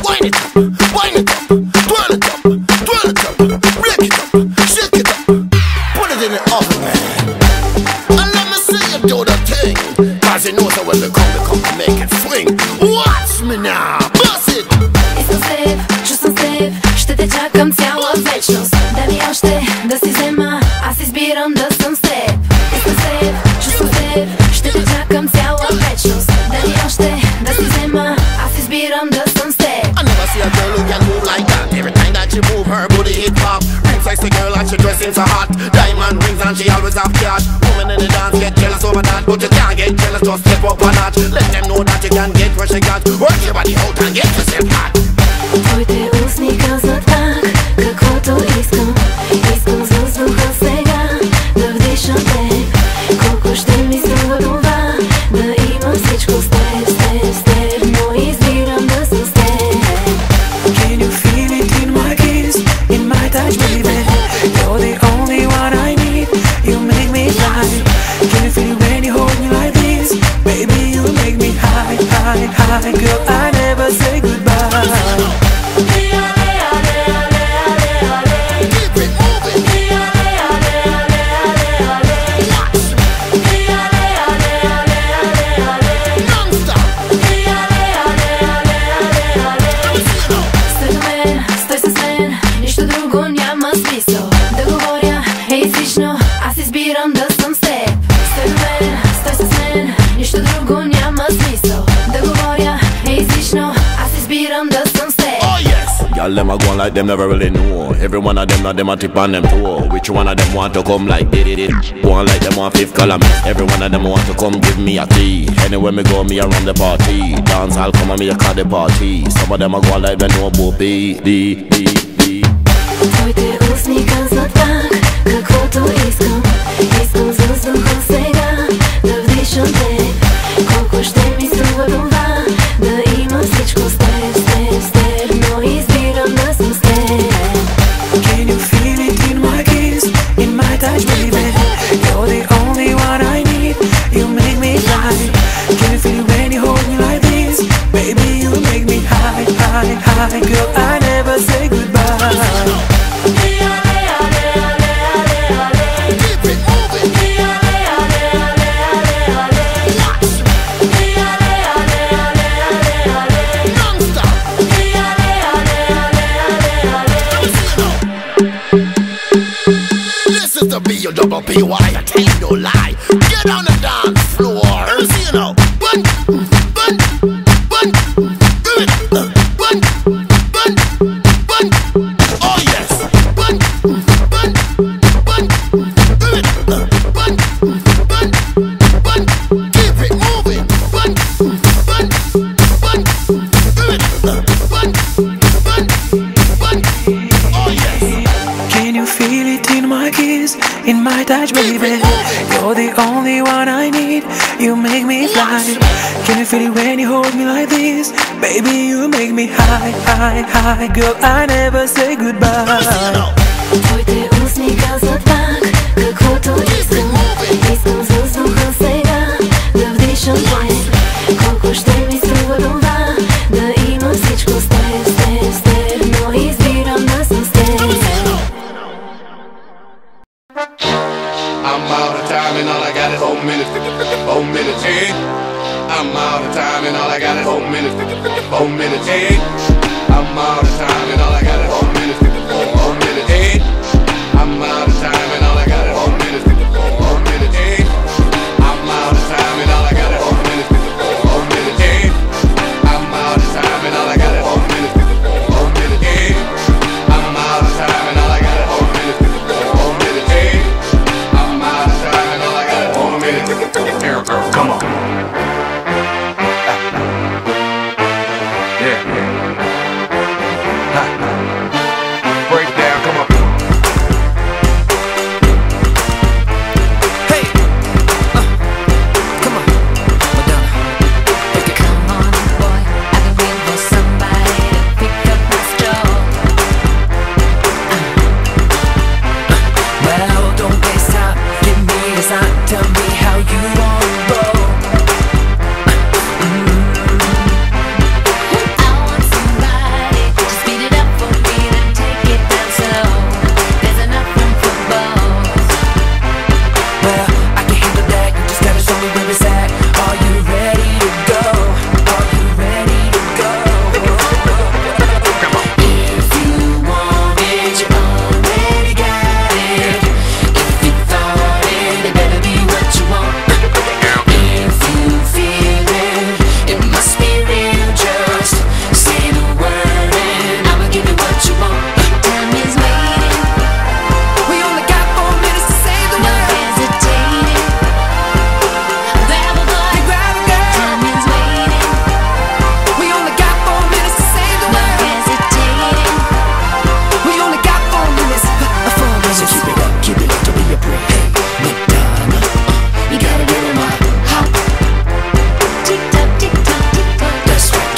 Wind it up, wind it up, twirl it up, twirl it up, break it up, shake it up, put it in the oven, man. And let me see you do the thing, cause you know so when we come to make it swing. Watch me now, bust it. Искам с теб, чувствам с теб, ще те чакам цяла вечност. Дай ми още да си взема, аз избирам да съм с теб. Искам с теб, чувствам с теб, ще те чакам цяла вечност. Дай ми още да си взема, аз избирам да съм с теб. I never see a girl who can move like that. Every time that she move, her booty hit pop. Rings like the girl and she dressing so hot. Diamond rings and she always have cash. Women in the dance get jealous over that, but you can't get jealous, just step up a notch. Let them know that you can get what she got. Work your body out and get yourself hot. Твоите устни казват пак, каквото искам. Искам с въздуха сега да вдишам теб. Колко ще ми струва това, да имам всичко с теб, с теб, с теб. Но избирам да съм с теб. Can you feel it in my kiss, in my touch, baby? You're the only one I need, you make me fly. Can you feel it when you hold me like this? Baby, you make me high, high, high. Girl, I never say goodbye. Аз избирам да съм с теб. Стой до мен, стой с мен, нищо друго няма смисъл. Да говоря е излишно, аз избирам да съм с теб. Oh yes! Y'all them a going like them never really know. Every one of them not them a tip on them toe. Which one of them want to come like did? One like them want fifth column. Every one of them want to come give me a key. Anywhere me go, me around the party. Dance I'll come and me a call the party. Some of them a going like they know about B. Твоите устни казват пак, каквото искам. Искам с въздуха сега да вдишам теб. Колко ще ми струва това, да имам всичко с теб, с теб, с теб. Но избирам да съм с теб. Can you feel it in my kiss, in my touch, baby? You're the only one I need, you make me fly. Can you feel it when you hold me like this? Baby, you make me high, high, high. Girl, I never say goodbye. B-Y, I tell you no lie. Get on the dance floor, see you know. Bun, bun, bun, do it. Bun, bun, bun. Oh yes. Bun, bun, bun, do it. Bun, bun, bun, keep it moving. Bun, bun, bun, do it. Bun, bun, bun. Oh yes. Can you feel it in my kiss, in my touch, baby? You're the only one I need, you make me fly. Can you feel it when you hold me like this? Baby, you make me high, high, high. Girl, I never say goodbye. Твоите устни казват пак, каквото искам. Искам с въздуха сега да вдишам теб. Колко ще ми струва това, да имам всичко с теб, с теб, с теб. Но избирам да съм с теб. I'm out of time and all I got is 4 minutes. 4 minutes, hey. I'm out of time and all I got is 4 minutes. 4 minutes, hey. I'm out of time and all I got is 4 minutes. 4 minutes, hey. I'm out of time and all I got is 4 minutes. 4 minutes, hey. I'm out of time and all I got is 4 minutes. 4 minutes, hey. I'm out of time and all I got is 4 minutes. 4 minutes, hey. I'm out of time and all I got is 4 minutes. 4 minutes, hey. I'm out of time and all I got is 4 minutes. Here, girl, come on. Yeah. Ha.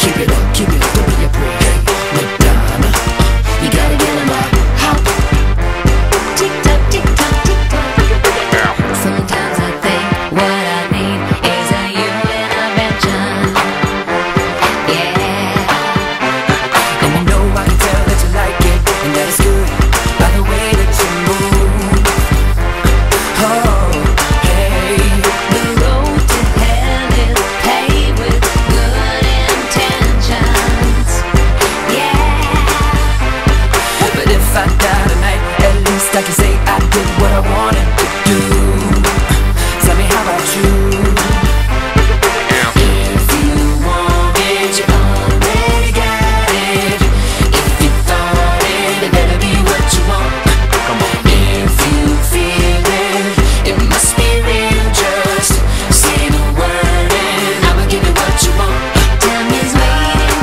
keep it up, don't be afraid. Hey, Madonna, you gotta get in my hop. Tick tock, tick tock, tick tock. Sometimes I think what I need is a you intervention. Yeah. And you know I can tell that you like it, and that it's good by the way that you move. Oh, hey. The road to hell is paved with good intentions. Yeah. But if I die tonight, at least I can say I did what I wanted to do. Tell me, how about you? If you want it, you already got it. If you thought it, it better be what you want. If you feel it, it must be real. Just say the word and I'ma give you what you want. Time is waiting,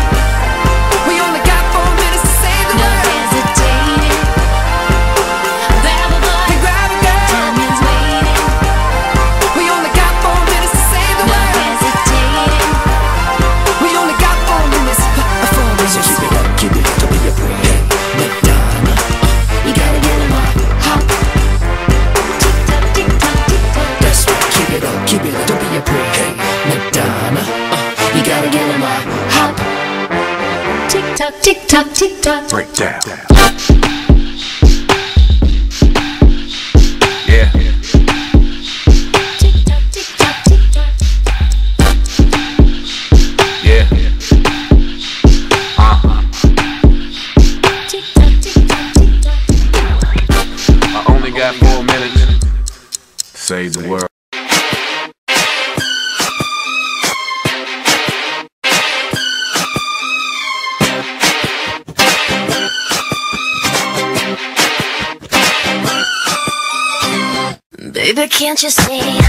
We only got 4 minutes to say the no word. hesitating. Grab a boy, Hey, grab a girl. time is waiting, We only got 4 minutes to say the no word. hesitating. We only got 4 minutes. 4 minutes. Keep it up, don't be afraid. Hey, Madonna, you gotta get in my hop. Tick tock, tick tock, tick tock. That's right, keep it up, don't be afraid. Hey, Madonna, you gotta get in my hop. Tick tock, tick tock, tick tock. Break down. Yeah. Tick tock, tick tock, tick tock. Yeah. Tick tock, tick tock, tick tock. I only got 4 minutes. Save the world. Baby, can't you see